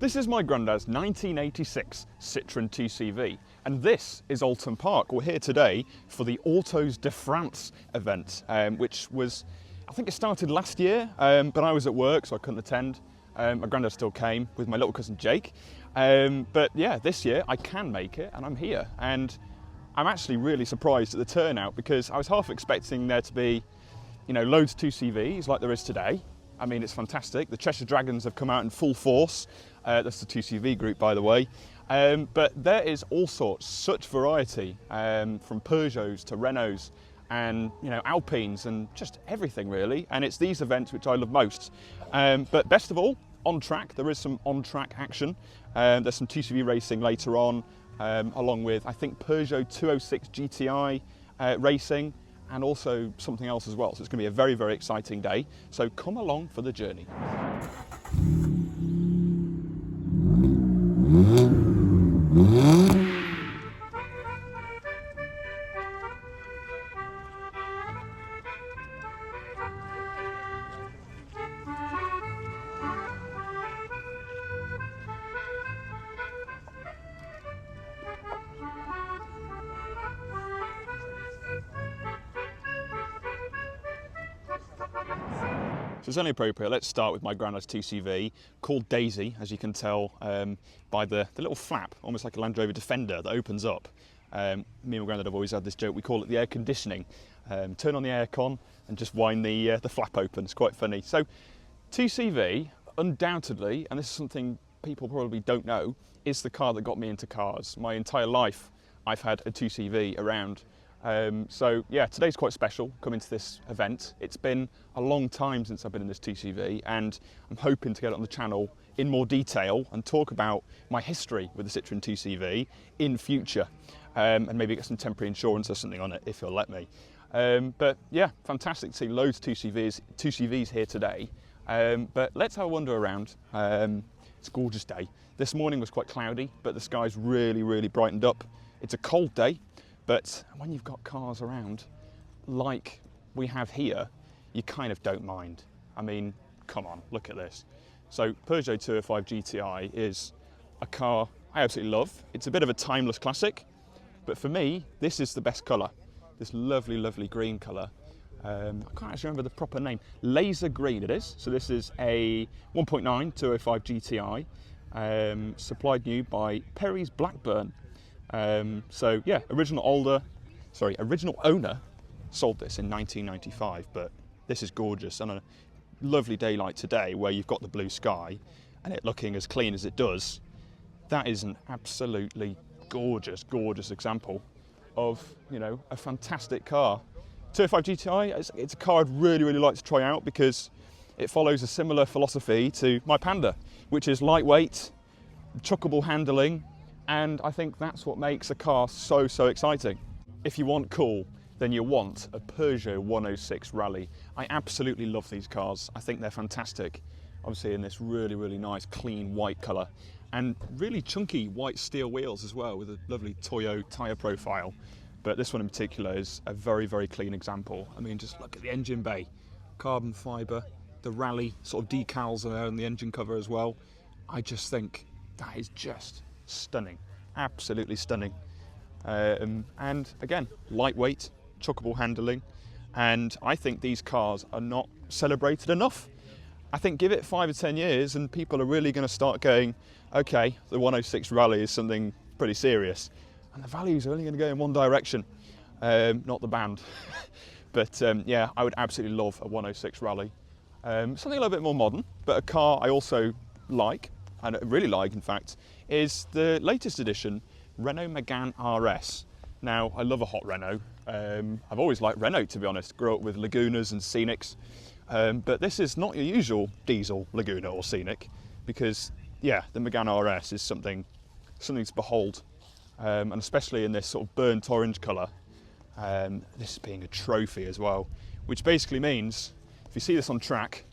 This is my Grandad's 1986 Citroen TCV, and this is Oulton Park. We're here today for the Autos de France event, which was, I think it started last year, but I was at work so I couldn't attend. My Grandad still came with my little cousin Jake, but yeah, this year I can make it and I'm here, and I'm actually really surprised at the turnout because I was half expecting there to be, you know, loads of 2CVs like there is today. I mean, it's fantastic. The Cheshire Dragons have come out in full force. That's the 2CV group, by the way. But there is all sorts, such variety, from Peugeots to Renaults and, you know, Alpines and just everything really. And it's these events which I love most. But best of all, on track, there is some on-track action. There's some 2CV racing later on, along with, I think, Peugeot 206 GTI racing, and also something else as well. So it's going to be a very, very exciting day. So come along for the journey. So it's only appropriate, let's start with my Grandad's TCV, called Daisy, as you can tell by the little flap, almost like a Land Rover Defender that opens up. Me and my Grandad have always had this joke, we call it the air conditioning. Turn on the aircon and just wind the flap open, it's quite funny. So TCV, undoubtedly, and this is something people probably don't know, is the car that got me into cars. My entire life I've had a 2CV around. So yeah, today's quite special, coming to this event. It's been a long time since I've been in this TCV, and I'm hoping to get it on the channel in more detail and talk about my history with the Citroen TCV in future, and maybe get some temporary insurance or something on it if you'll let me. But yeah, fantastic to see loads of 2CVs here today. But let's have a wander around. It's a gorgeous day. This morning was quite cloudy, but the sky's really brightened up. It's a cold day. But when you've got cars around, like we have here, you kind of don't mind. I mean, come on, look at this. So Peugeot 205 GTI is a car I absolutely love. It's a bit of a timeless classic, but for me, this is the best colour. This lovely green colour. I can't actually remember the proper name. Laser green it is. So this is a 1.9 205 GTI, supplied new by Perry's Blackburn. So yeah, original owner sold this in 1995, but this is gorgeous. On a lovely day like today where you've got the blue sky and it looking as clean as it does, that is an absolutely gorgeous example of, you know, a fantastic car. 205 GTI, it's a car I'd really like to try out because it follows a similar philosophy to my Panda, which is lightweight, chuckable handling, and I think that's what makes a car so exciting. If you want cool, then you want a Peugeot 106 Rally. I absolutely love these cars. I think they're fantastic. Obviously in this really nice clean white colour, and really chunky white steel wheels as well, with a lovely Toyo tyre profile. But this one in particular is a very clean example. I mean, just look at the engine bay, carbon fibre, the Rally sort of decals there on the engine cover as well. I just think that is just stunning, absolutely stunning. And again, lightweight, chuckable handling, and I think these cars are not celebrated enough. I think give it 5 or 10 years and people are really going to start going, okay, the 106 Rally is something pretty serious, and the values are only going to go in one direction, not the band. But yeah, I would absolutely love a 106 Rally. Something a little bit more modern, but a car I also like, and I really like in fact, is the latest edition Renault Me RS. Now, I love a hot Renault. I've always liked Renault, to be honest. Grew up with Lagunas and Scenics. But this is not your usual diesel Laguna or Scenic, because yeah, the Megane RS is something to behold. And especially in this sort of burnt orange colour. This being a trophy as well, which basically means if you see this on track,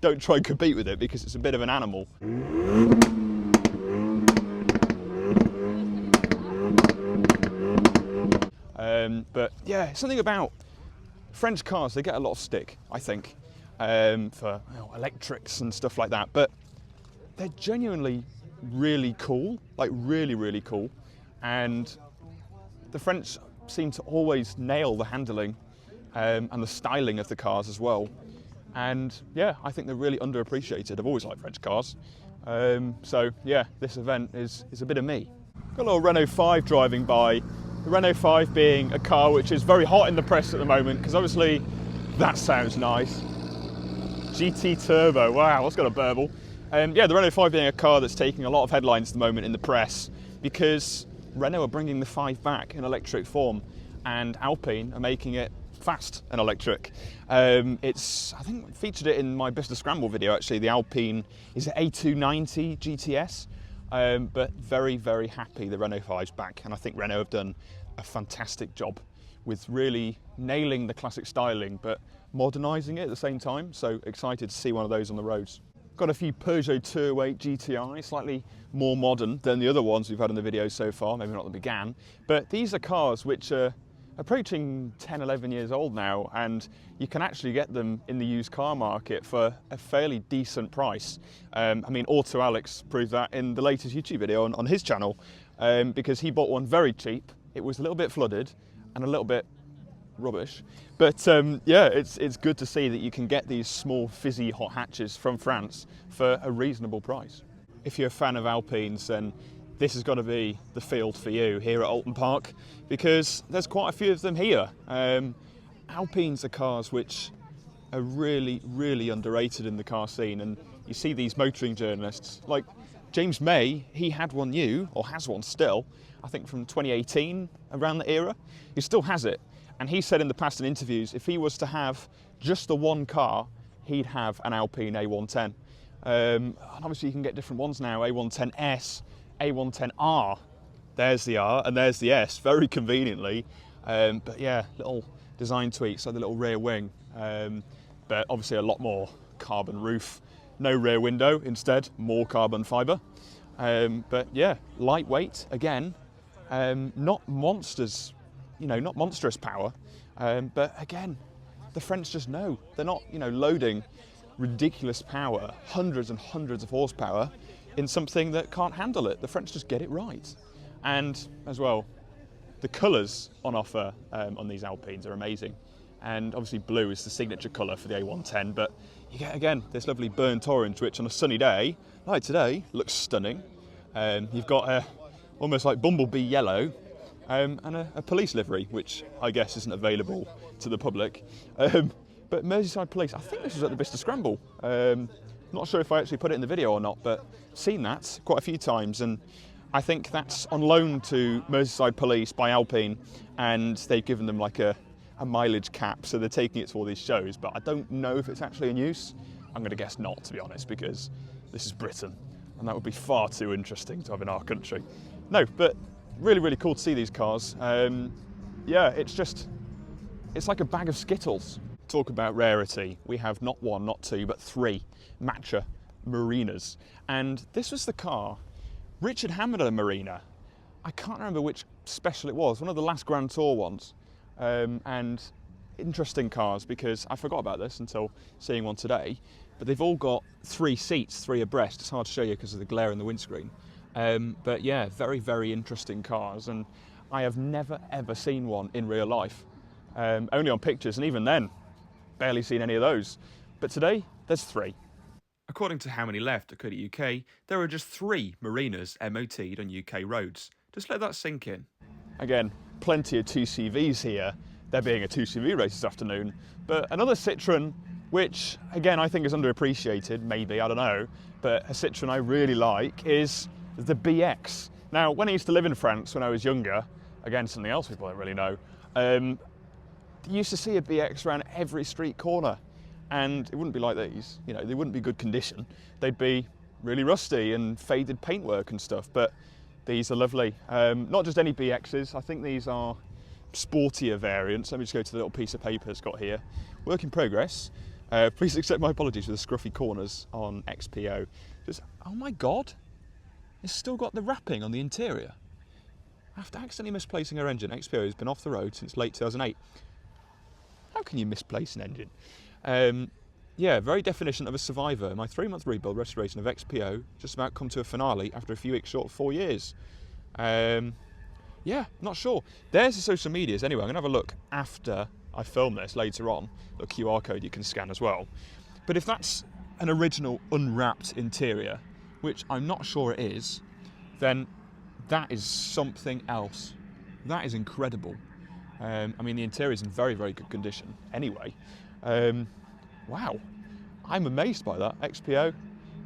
don't try and compete with it because it's a bit of an animal. But yeah, something about French cars, they get a lot of stick, I think, for, you know, electrics and stuff like that. But they're genuinely really cool, like really, really cool. And the French seem to always nail the handling and the styling of the cars as well. And yeah, I think they're really underappreciated. I've always liked French cars. So yeah, this event is a bit of me. Got a little Renault 5 driving by. The Renault 5 being a car which is very hot in the press at the moment, because obviously that sounds nice. GT Turbo, wow, that's got a burble. Yeah, the Renault 5 being a car that's taking a lot of headlines at the moment in the press, because Renault are bringing the 5 back in electric form, and Alpine are making it fast and electric. It's, I think, featured it in my Business Scramble video actually. The Alpine is an A290 GTS, but very, very happy the Renault 5's back, and I think Renault have done a fantastic job with really nailing the classic styling but modernising it at the same time. So excited to see one of those on the roads. Got a few Peugeot 208 GTI, slightly more modern than the other ones we've had in the video so far, maybe not the Megane, but these are cars which are approaching 10, 11 years old now, and you can actually get them in the used car market for a fairly decent price. I mean, Auto Alex proved that in the latest YouTube video on his channel, because he bought one very cheap. It was a little bit flooded and a little bit rubbish, but yeah, it's good to see that you can get these small fizzy hot hatches from France for a reasonable price. If you're a fan of Alpines, then this has got to be the field for you here at Oulton Park, because there's quite a few of them here. Alpines are cars which are really, really underrated in the car scene, and you see these motoring journalists like James May. He had one new, or has one still, I think from 2018, around the era. He still has it, and he said in the past in interviews, if he was to have just the one car, he'd have an Alpine A110. And obviously you can get different ones now, A110s, A110R, there's the R and there's the S, very conveniently. But yeah, little design tweaks, like the little rear wing, but obviously a lot more carbon roof, no rear window, instead more carbon fibre. But yeah, lightweight again, not monsters, you know, not monstrous power, but again, the French just know. They're not, you know, loading ridiculous power, hundreds and hundreds of horsepower, in something that can't handle it. The French just get it right. And as well, the colours on offer on these Alpines are amazing. And obviously blue is the signature colour for the A110, but you get, again, this lovely burnt orange, which on a sunny day, like today, looks stunning. You've got a almost like bumblebee yellow, and a police livery, which I guess isn't available to the public. But Merseyside Police, I think this was at the Business Scramble. Not sure if I actually put it in the video or not, but seen that quite a few times, and I think that's on loan to Merseyside Police by Alpine, and they've given them like a mileage cap, so they're taking it to all these shows, but I don't know if it's actually in use. I'm going to guess not, to be honest, because this is Britain, and that would be far too interesting to have in our country. No, but really, really cool to see these cars. Yeah, it's like a bag of Skittles. Talk about rarity. We have not one, not two, but 3 Matra Murenas. And this was the car Richard hammered a Marina. I can't remember which special it was, one of the last Grand Tour ones. And interesting cars, because I forgot about this until seeing one today, but they've all got 3 seats, 3 abreast. It's hard to show you because of the glare in the windscreen. But yeah, very, very interesting cars, and I have never ever seen one in real life. Only on pictures, and even then, barely seen any of those. But today, there's 3. According to How Many Left at UK, there are just 3 Marinas MOT'd on UK roads. Just let that sink in. Again, plenty of 2CVs here. There being a 2CV race this afternoon. But another Citroen, which again I think is underappreciated, maybe, I don't know, but a Citroen I really like is the BX. Now, when I used to live in France when I was younger, again, something else people don't really know, you used to see a BX around every street corner, and it wouldn't be like these, you know, they wouldn't be good condition. They'd be really rusty and faded paintwork and stuff, but these are lovely. Not just any BXs, I think these are sportier variants. Let me just go to the little piece of paper it's got here. Work in progress. Please accept my apologies for the scruffy corners on XPO. Just, oh my God, it's still got the wrapping on the interior. After accidentally misplacing her engine, XPO has been off the road since late 2008. How can you misplace an engine? yeah, very definition of a survivor. My 3-month rebuild restoration of XPO just about come to a finale after a few weeks short of 4 years. Yeah, not sure. There's the social medias anyway. I'm going to have a look after I film this later on. A QR code you can scan as well. But if that's an original unwrapped interior, which I'm not sure it is, then that is something else. That is incredible. I mean, the interior is in very, very good condition anyway. Wow, I'm amazed by that. XPO,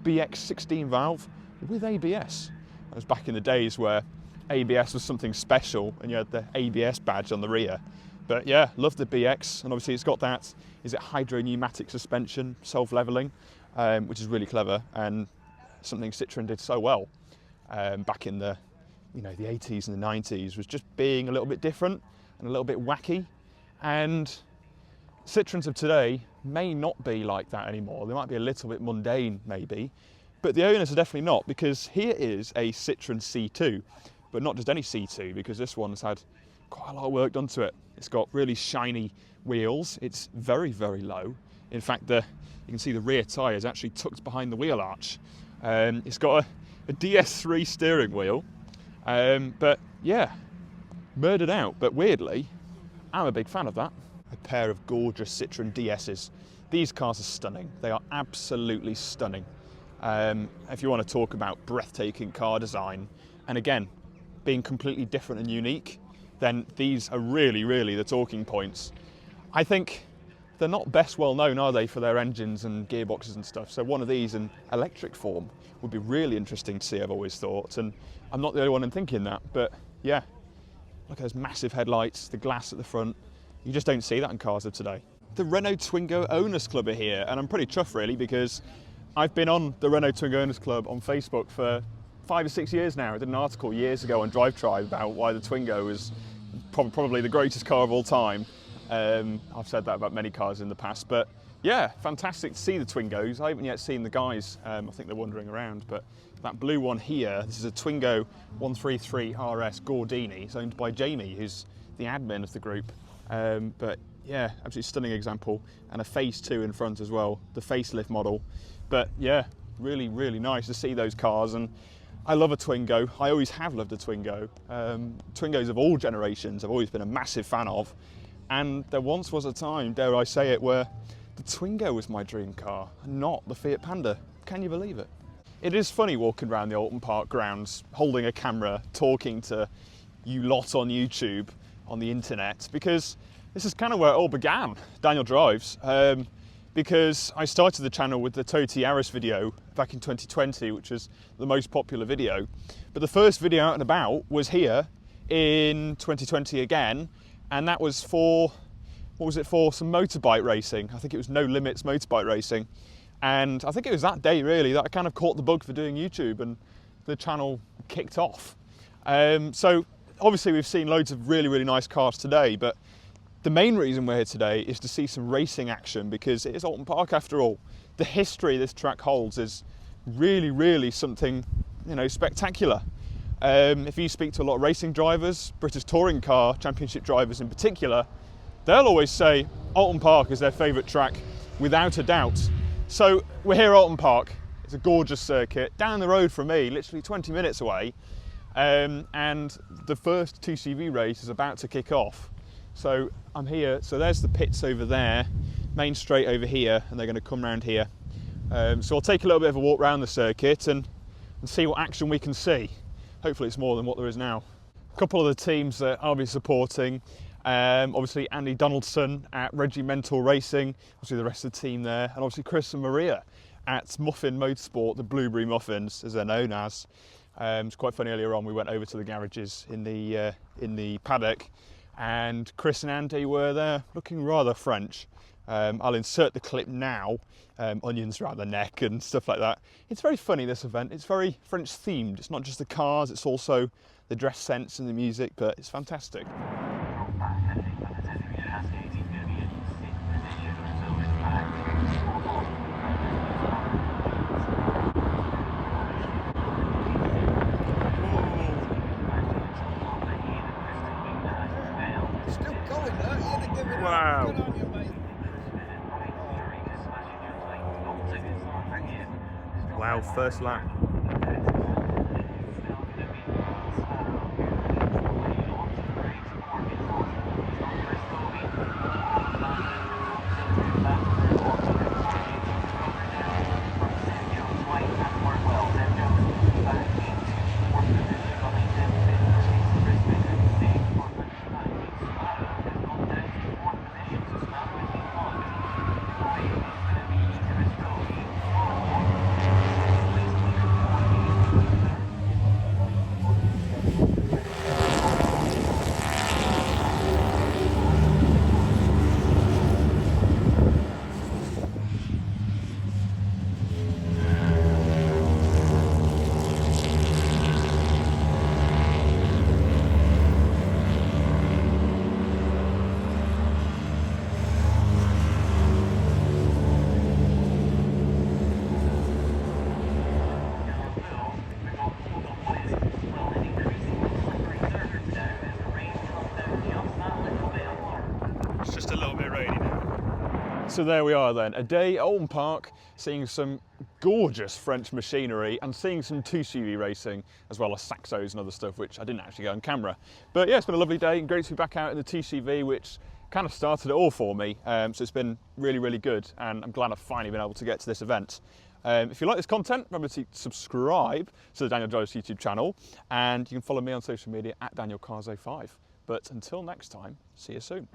BX 16 valve with ABS. That was back in the days where ABS was something special and you had the ABS badge on the rear. But yeah, love the BX, and obviously it's got that, is it hydro-pneumatic suspension, self-leveling, which is really clever, and something Citroen did so well back in the, the 80s and the 90s, was just being a little bit different and a little bit wacky. And Citroens of today may not be like that anymore. They might be a little bit mundane maybe, but the owners are definitely not, because here is a Citroen C2, but not just any C2, because this one's had quite a lot of work done to it. It's got really shiny wheels. It's very, very low. In fact, you can see the rear tyre is actually tucked behind the wheel arch. It's got a DS3 steering wheel, but yeah, murdered out. But weirdly, I'm a big fan of that. A pair of gorgeous Citroen DS's. These cars are stunning. They are absolutely stunning. If you want to talk about breathtaking car design, and again, being completely different and unique, then these are really, really the talking points. I think they're not best well known, are they, for their engines and gearboxes and stuff. So one of these in electric form would be really interesting to see, I've always thought. And I'm not the only one in thinking that, but yeah, look at those massive headlights, the glass at the front. You just don't see that in cars of today. The Renault Twingo Owners Club are here, and I'm pretty chuffed really, because I've been on the Renault Twingo Owners Club on Facebook for 5 or 6 years now. I did an article years ago on Drive Tribe about why the Twingo is probably the greatest car of all time. I've said that about many cars in the past, but yeah, fantastic to see the Twingos. I haven't yet seen the guys. I think they're wandering around, but that blue one here, this is a Twingo 133 RS Gordini. It's owned by Jamie, who's the admin of the group. But yeah, absolutely stunning example, and a Phase 2 in front as well, the facelift model. But yeah, really, really nice to see those cars, and I love a Twingo. I always have loved a Twingo. Twingos of all generations I've always been a massive fan of, and there once was a time, dare I say it, where the Twingo was my dream car, not the Fiat Panda. Can you believe it? It is funny walking around the Alton Park grounds, holding a camera, talking to you lot on YouTube, on the internet, because this is kind of where it all began, Daniel Drives, because I started the channel with the Toyota Yaris video back in 2020, which was the most popular video. But the first video out and about was here in 2020 again, and that was for, what was it for? Some motorbike racing. I think it was No Limits motorbike racing. And I think it was that day really that I kind of caught the bug for doing YouTube, and the channel kicked off. So obviously we've seen loads of really, really nice cars today, but the main reason we're here today is to see some racing action, because it is Oulton Park after all. The history this track holds is really, really something, spectacular. If you speak to a lot of racing drivers, British touring car championship drivers in particular, they'll always say Oulton Park is their favourite track, without a doubt. So we're here at Oulton Park. It's a gorgeous circuit, down the road from me, literally 20 minutes away, and the first 2CV race is about to kick off. So I'm here, so there's the pits over there, main straight over here, and they're going to come round here. So I'll take a little bit of a walk around the circuit and see what action we can see. Hopefully it's more than what there is now. A couple of the teams that I'll be supporting, obviously Andy Donaldson at Regimental Racing, obviously the rest of the team there, and obviously Chris and Maria at Muffin Motorsport, the Blueberry Muffins as they're known as. It's quite funny, earlier on we went over to the garages in the paddock, and Chris and Andy were there looking rather French. I'll insert the clip now, onions around the neck and stuff like that. It's very funny, this event. It's very French themed. It's not just the cars, it's also the dress sense and the music, but it's fantastic. Wow. old first lap. So there we are then, a day at Oulton Park, seeing some gorgeous French machinery and seeing some 2CV racing, as well as Saxos and other stuff, which I didn't actually get on camera. But yeah, it's been a lovely day, great to be back out in the 2CV, which kind of started it all for me. So it's been really, really good, and I'm glad I've finally been able to get to this event. If you like this content, remember to subscribe to the Daniel Drives YouTube channel, and you can follow me on social media at DanielCars05. But until next time, see you soon.